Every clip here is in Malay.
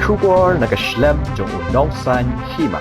Shubor nakaslem jong unongsan hima.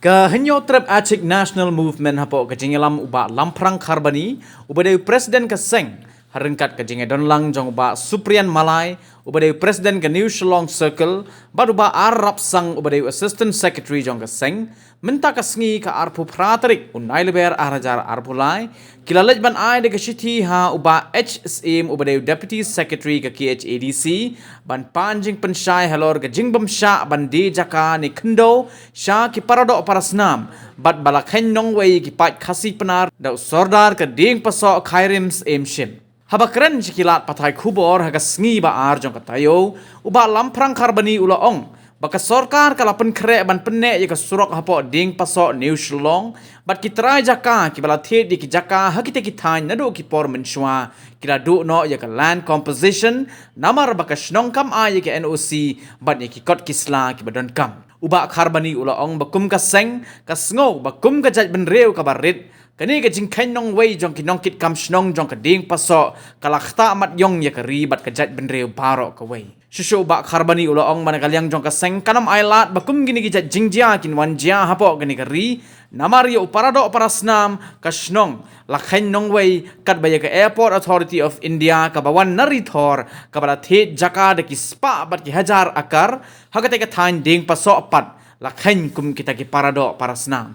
Kahenyo trip Acik National Movement hapo kajingelam uba lamprang karbani ubadeu Presiden Kaseng harengkat kajinge donlang jong uba Supriyan Malay ubadeu Presiden ke New Shillong Circle bad uba Arab sang ubadeu Assistant Secretary jong Kaseng minta kasngi ka arpu pratrik unai leber arajar arpulai kilalej ban ai de kashiti ha uba HSM ubadeu Deputy Secretary ke KHADC ban panjing pensyai halor ke jingbam sya ban di jaka ni kendo sya ki paradok parasnam bat balakhen nong wei ki pat khasi penar da sordar ke ding paso khairims emshim haba keren sikilat patai kubor haga sngi ba ar jong katayo uba lamprang karbani ulaong baka sorkar kalapan krek ban penek ya surok hapo ding pasok New Shillong bat kitrai jaka ki bala the di ki jaka hakite ki than nado ki por menshwa kila du no ya ka land composition namar baka shnong kam a ya ki NOC bat ya ki kot kisla ki badon kam uba karbani ulaong bakum ka seng ka sngo bakum ka jaj ben reu ka barit kani ka jingkhain nong wei jong ki nong kit kam shnong jong ka ding pasok kalakhta mat yong ya ka ribat ka jaj ben reu paro ka wei Shushu ba karbani ulaong managalyang jong kaseng kanam ailat bakum gini gijat jingjia kin wanjia hapo gini kari namari uparado parasnam kashnong lakhain nongwei kat baya ke Airport Authority of India ka bawan narithor ka bala the jaka de ki spa bat ki hajar akar hagate ka thain ding paso pat lakhain kum kita ki parado parasnam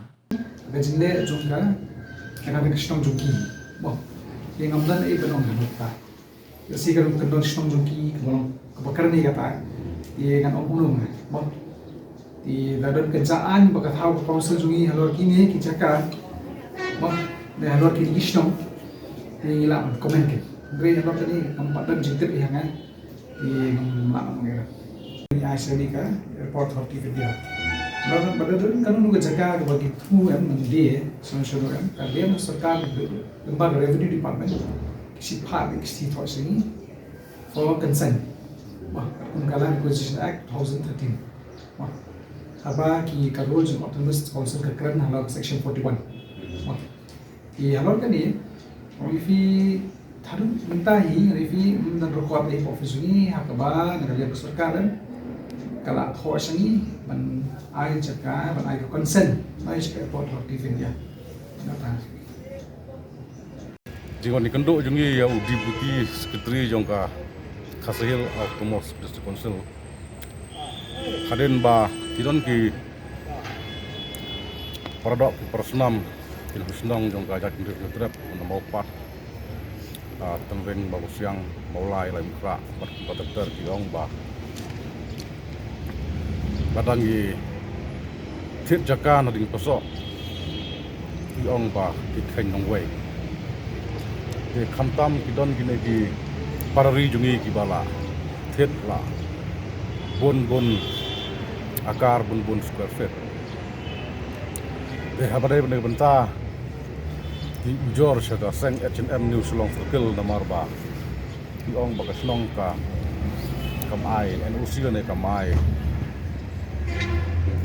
gajile jongka kana de kashnong jongki bo yang amdan e benong hanutta si kan kan kashnong jongki bolong kebakarni kata di kan oknum bo di dadon kerjaan bakat hau council jungi halor kini kijaka bo de halor kini kishnong di lam komen ke gre halor tadi tempat dan jitip yang di lam ngira di asli ka airport horticultura lalu badadun kan nu jaka bagi tu em dia sanction em dia sarkar lembaga revenue department kisi part kisi thor sini for consent wah Penggalan Acquisition Act 2013 wah apa ki karol jeng autonomous council ke keren halal section 41 wah ki halal kan ni rifi tharun minta hi rifi dan record di office ni hakaba negara keserkaran kala thor sini ban ai jaka ban ai consent ai jaka airport of India nata Jingon ni kendo jungi ya Deputy Secretary jongka Khasihil Autonomous District Council Kaden ba kidon ki paradok persnam kin husnong jongka jat ndir trap mau pat tengweng bagus siang maulai lai mukra pat ki ong ba badangi thit jaka na ding pasok ki ong ba ki khen nong wei ke khamtam kidon gine ki parari jungi ki bala thet la bon akar bon square feet de habade bene benta di ujor shada seng H&M New Shillong Circle namar ba ki ong ba kasnong ka kamai NOC ne kamai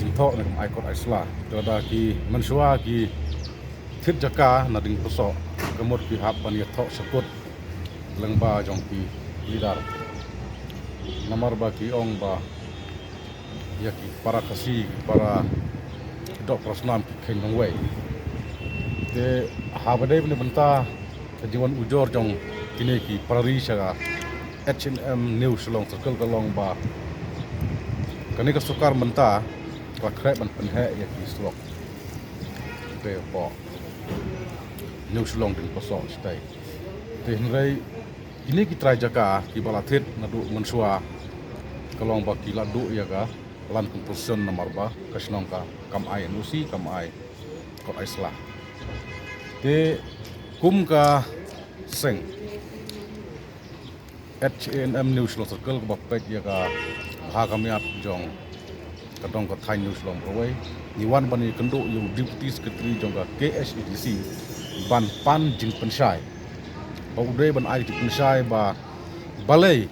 jingtho ne kamai kot aisla toda ki mansua ki thit jaka na ding poso kamot ki hap pan yathok sakut lengba jongki lidar namar ba ki ong ba yaki para kasi para dok prasnam ki khen nongwei de habade bne banta jiwan ujor jong kine ki parari saga H&M New Shillong Circle kalong ba kani ka sukar banta ka khrep ban penhe yaki slok de po New Shillong din poso stay de ngai ini kita jaka ki balathet nadu mansua kalong ba ki ladu ya ga lan composition nomor ba kasnong ka kam ai NOC kam ai ko aisla te kum ka seng H&M New Shillong Circle ba pek ya ga ha kamiat jong kadong ka thai New Shillong Proway niwan bani kendo yu Deputy Secretary jong ka KHADC ban pan jing pensyai Baudai ban ai di pensai ba balai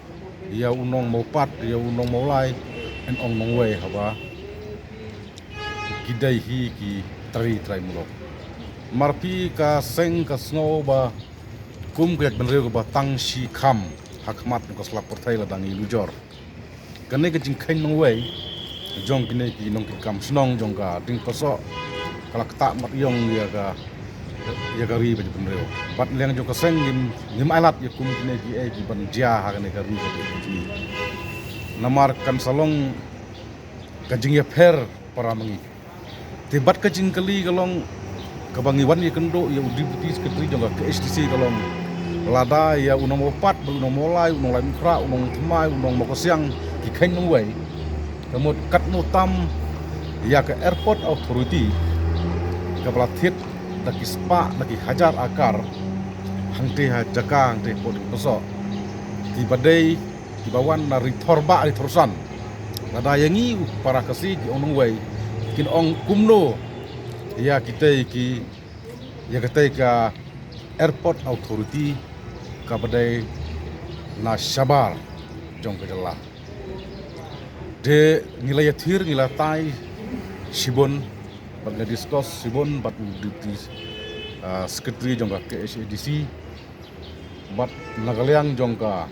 ya unong mau pat ya unong mau lai en ong mong wei haba kidai hi ki trai mulok marpi ka seng ka snow ba kum kyak ban reu ba tang shi kham hakmat ko slap porthai la dangi lujor kan ke jing khain nong wei jong kine ki nong ki kam snong jong ka ding paso kala kata mat yong ya ka ri ba jipun reo bat leng jong ka seng ngim alat ya kum kine ki ki ban jia ha ne ka ri ba ki namar kan salong ka jing ya pher para mangi te bat ka jing kali kalong kabangi wan ya kendo ya udipti sekretari jong ka STC kalong lada ya unong opat unong molai unong lai mukra unong thmai unong mokosiang ki khain nong wei kamot kat no tam ya ke airport authority ka balathit daki spa daki hajar akar hangte ha jaka hangte poding poso ti badai ti bawan na rithorba rithorsan lada yangi para kasi ki onong wei kin ong kumno ya kita ki ya kata ka airport authority ka badai na shabar jong ka jalla de ngila yathir ngila tai sibon bat na discuss sibon bat duty secretary jong ka KSDC bat nagaliang jong ka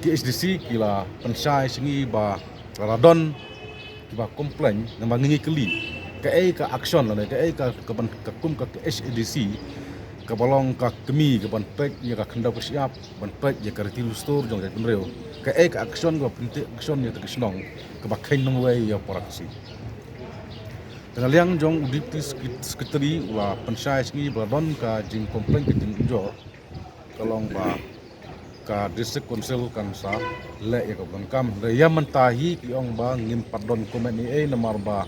KSDC kila pensai singi ba radon kiba komplain na mangingi keli ka action la ka kum ka KSDC ka balong ka kemi ka ban pek ya ka khanda siap ban pek ya ka retilu store jong ka penreo ka action go penting action ya ta kisnong ka ba khain nong wei ya poraksi tenaliang jong udipti sekretari wa pensai singi badon ka jing komplain ka jing jo kalong ba ka district council kan sa le ya ka ban kam le ya mentahi ki ong ba ngim padon komen ni namar ba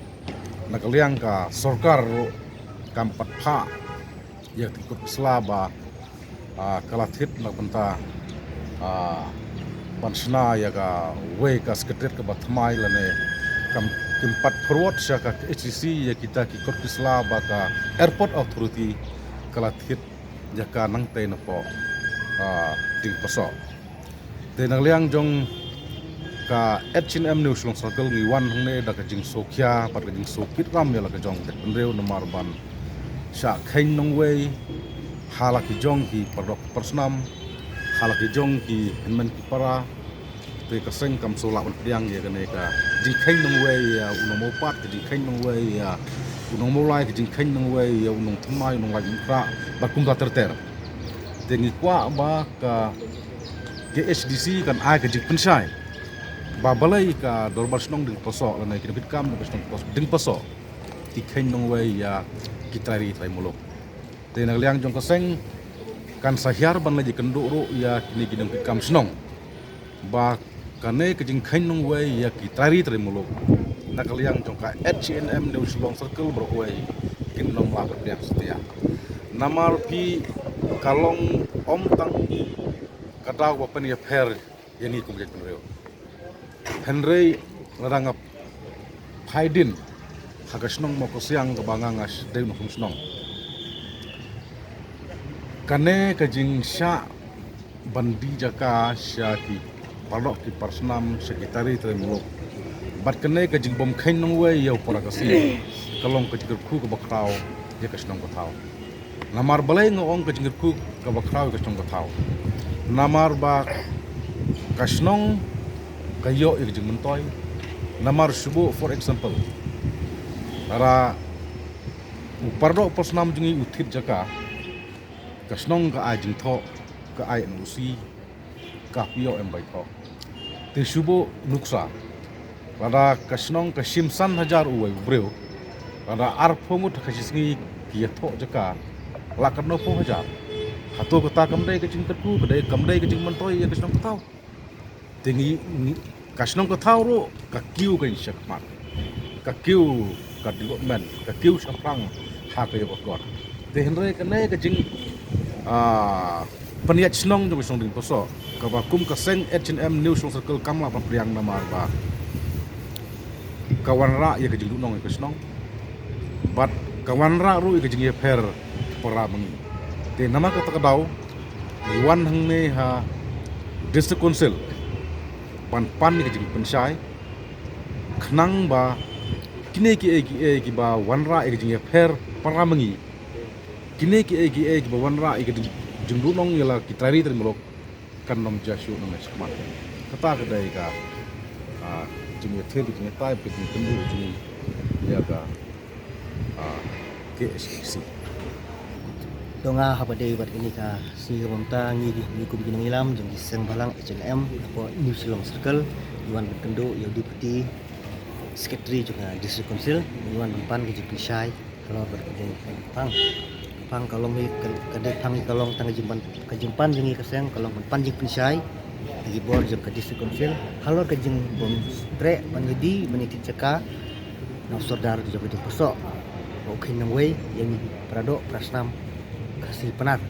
nakaliang ka sarkar kampat pha ya tikut selaba kalathit nak benta pansna ya ka we ka sekretariat ka bathmai lane kam kimpat forward sya ka HCC ya kita ki kot selaba ka airport authority kalathit ya ka nang te na po ting paso te nang liang jong ka H&M News long circle ngi wan hangne da ka jing sokya pat ka jing sokit ram ya la ka jong te penreu na marban sya khain nong wei halaki jong ki pardok persnam halaki jong ki henmen ki para te ka seng kam sola un priang ye kane ka jing khain nong wei ya unong mopat ka jing khain nong wei ya unong molai ka jing khain nong wei ya unong thmai unong lai mukra ba kum da terter te ngi kwa ba ka KSDC kan ai ka jing pensai ba balai ka dorbar snong ding poso la nai ki bit kam ding poso ti khain nong wei ya kitari trai muluk te nang liang jong kaseng kan sahyar ban laji kenduk ro ya kini kidang pikam snong ba kane kejing khain nong wei ya kitari trai muluk nak liang jong ka H&M News long circle bro wei kin nong la berdiam setia namar pi kalong om tang kada wa pen ya pher yani kum je penreo Henry larangap Haidin hagasnong mo ko siyang kabangangas day mo kumsnong kane kajing sya bandi jaka sya ki palok ki parsnam sekretari tremulok bat kane kajing bom khain nong wei yau para kasi kalong kajing ku ka bakraw ya kasnong ko thaw namar balai ngong kajing ku ka bakraw kasnong ko thaw namar ba kasnong kayo ikjing mentoy namar subu for example Ara upardo persnam jungi uthit jaka kasnong ka ajing tho ka ai nusi ka pio em bai tho te subo nuksa pada kasnong ka simsan hajar uai breu pada ar phongut khasisngi kia tho jaka lakarno pho hajar hato kata kamdai ka jing katku kadai kamdai ka jing mantoi ya kasnong ka tau tingi kasnong ka tau ro ka kiu ka syakmat ka kiu ka development ka kiu saprang ha ka yo god te henre ka ne ka jing paniat snong jo song ding poso ka ba kum ka seng H&M News circle kamla pa priang na mar ba kawan ra ya ka jing dunong ka snong bat kawan ra ru ka jing ye pher para mangi te nama ka takadaw wan hang ne ha district council pan ka jing pensai khnang ba kine ki ba wanra e jing pher para mangi kine ki ba wanra e jing dunong yala ki tari termolok kan nom jasu nom esmat kata kedai ka jing theli jing tai pe di pendu jing ya ga KSC donga habade bat ini ka si gamta ngi kum ginang ilam jong giseng balang HLM apo New Silong Circle Iwan Berkendo ya deputy secretary juga district council Iwan Mempan ke Jepishai kalau berkedai pang kalau mi kedai pang kalau tang kejumpan jengi keseng kalau Mempan jeng Pishai di bor jeng ke district council halor ke jeng bom tre panjadi meniti ceka na sordar juga di posok oke nang way yang prado prasnam kasih penat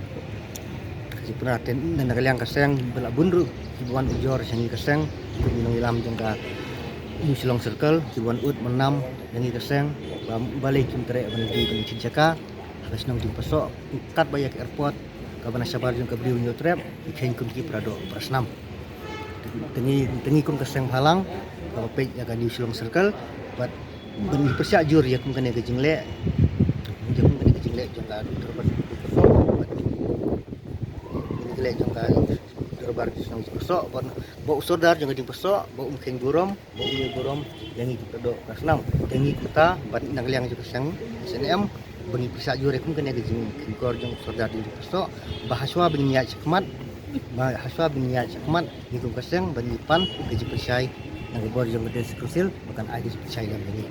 dan nagaliang kaseng bela bunru hibuan ujor sangi kaseng minong ilam jengka New Silong Circle hibuan ut menam yangi kaseng balik jumtre banegi benci jaka kasnong di pesok kat bayak airport kabana sabar jeng kabriu new trap ikeng kun ki prado prasnam tengi kun kaseng halang kalau pej jaga New Silong Circle buat beni persiak jur ya kun kene gejingle jengka terbat lek jong ka terbar senang pesok bon bau sodar jong di pesok bau mungkin burom bau umi burom yang itu kedo kasnam tengi kuta ban nang liang juga sang SNM bengi pisa jure kum kena gejing kor jong sodar di pesok bahaswa bengi ya cekmat bahaswa bengi ya cekmat niku kasang bengi pan keji persai nang bor jong gede sekusil bukan aja persai dan bengi